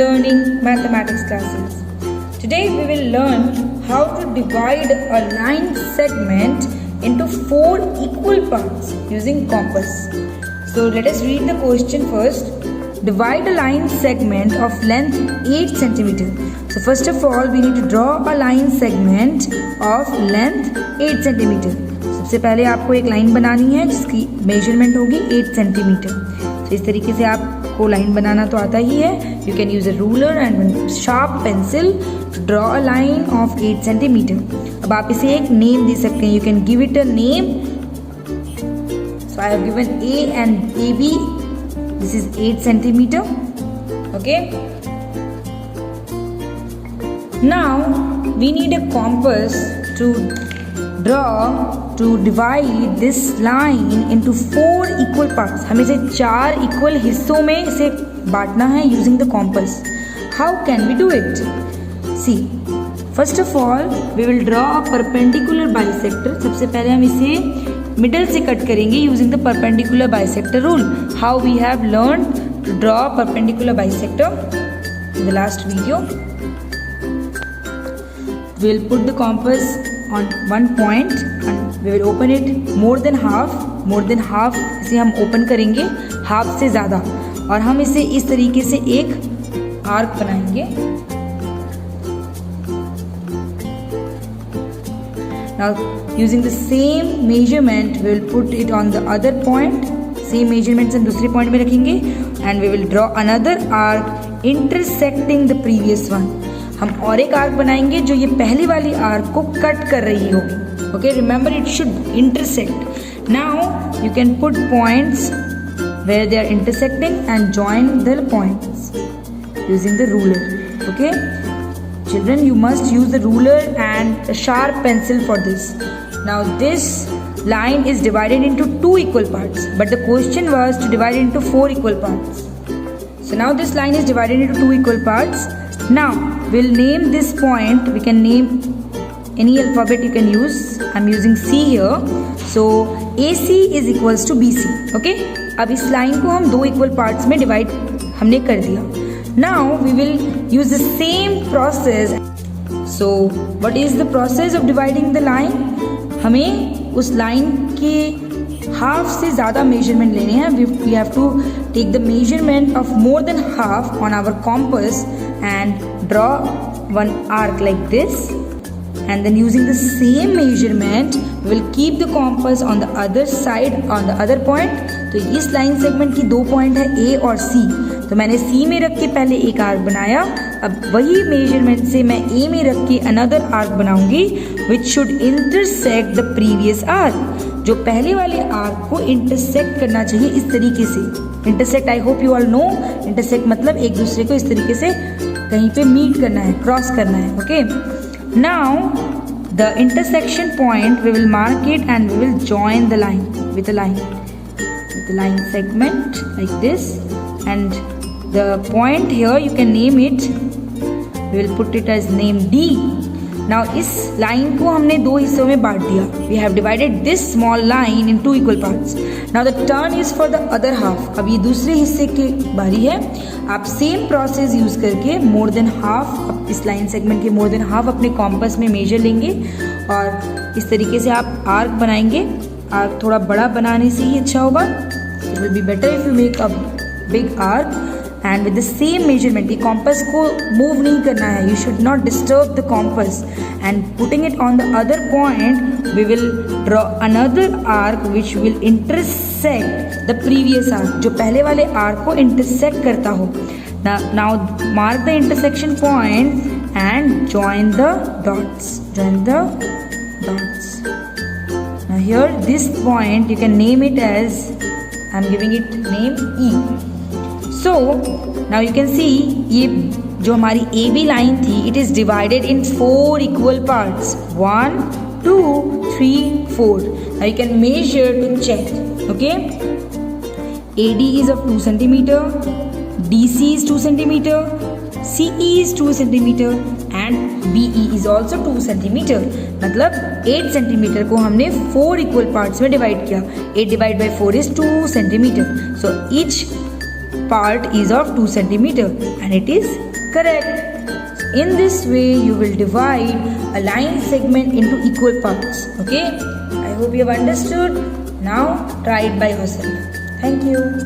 learning mathematics classes. Today we will learn how to divide a line segment into 4 equal parts using compass. So let us read the question first. Divide a line segment of length 8 cm. So first of all we need to draw a line segment of length 8 cm. सबसे पहले आपको एक line बनानी है जिसकी measurement होगी 8 centimetre. तो इस तरीके से आपको लाइन बनाना तो आता ही है. You can use a ruler and sharp pencil to draw a line of 8 centimetre. अब आप इसे एक नेम दे सकते हैं. You can give it a name. So I have given A and A B. This is 8 centimetre. Okay. Now we need a compass to to divide this line into 4 equal parts. हमें इसे 4 equal हिस्सों में इसे बांटना है using the compass. How can we do it? See, first of all we will draw a perpendicular bisector. सबसे पहले हम इसे middle से कट करेंगे using the perpendicular bisector rule. How we have learned to draw a perpendicular bisector in the last video. We will put the compass on one point and we will open it more than half. इसे हम open करेंगे half से ज़्यादा और हम इसे इस तरीके से एक आर्क बनाएंगे. Now using the same measurement we will put it on the other point. Same measurements हम दूसरे point में रखेंगे and we will draw another arc intersecting the previous one. हम और एक आर्क बनाएंगे जो ये पहली वाली आर्क को कट कर रही होगी. Okay, remember it should intersect. Now you can put points where they are intersecting and join the points using the ruler. Okay children, you must use the ruler and a sharp pencil for this. Now this line is divided into 2 equal parts, but the question was to divide it into 4 equal parts. So now this line is divided into 2 equal parts. Now we'll name this point. We can name any alphabet you can use. I'm using C here. So AC is equals to BC. Okay. अब इस line को हम 2 equal parts में divide हमने कर दिया. Now we will use the same process. So what is the process of dividing the line? हमें उस लाइन के हाफ से ज़्यादा मेजरमेंट लेने हैं. We have to take the measurement of more than half on our compass and draw one arc like this. And then using the same measurement we will keep the compass on the other side on the other point. तो इस line segment की 2 point है A और C. तो मैंने C में रख के पहले एक आर्क बनाया. अब वही मेजरमेंट से मैं A में रख के अनदर आर्क बनाऊंगी which should intersect the previous arc. जो पहले वाले आर्क को इंटरसेक्ट करना चाहिए इस तरीके से. Intersect I hope you all know. Intersect मतलब एक दूसरे को इस तरीके से कहीं पे मीट करना है, क्रॉस करना है. Okay. Now the intersection point we will mark it and we will join the line with a line segment like this, and the point here you can name it. We will put it as name D. Now इस line को हमने 2 हिस्सों में बांट दिया. We have divided this small line in 2 equal parts. Now the turn is for the other half. अब ये दूसरे हिस्से की बारी है. आप सेम प्रोसेस यूज करके मोर देन हाफ, इस लाइन सेगमेंट के मोर देन हाफ अपने कॉम्पस में मेजर लेंगे और इस तरीके से आप आर्क बनाएंगे. आर्क थोड़ा बड़ा बनाने से ही अच्छा होगा. It will be better if you make a big arc. And with the same measurement, ये कॉम्पस को मूव नहीं करना है. You should not disturb the compass. And putting it on the other point we will draw another arc which will intersect the previous arc. जो पहले वाले arc को intersect करता हो. Now mark the intersection point and join the dots. Now here this point you can name it as, I'm giving it name E. So now you can see ये जो हमारी AB line थी, it is divided in 4 equal parts. 1, 2, 3, 4. Now you can measure to check. Okay. AD is of 2 centimeter, DC is 2 centimeter, CE is 2 centimeter and BE is also 2 centimeter. मतलब 8 centimeter को हमने 4 equal parts में divide किया. 8 divided by 4 is 2 centimeter. So each part is of 2 centimeter, and it is correct. In this way you will divide a line segment into equal parts. Okay, I hope you have understood. Now try it by yourself. Thank you.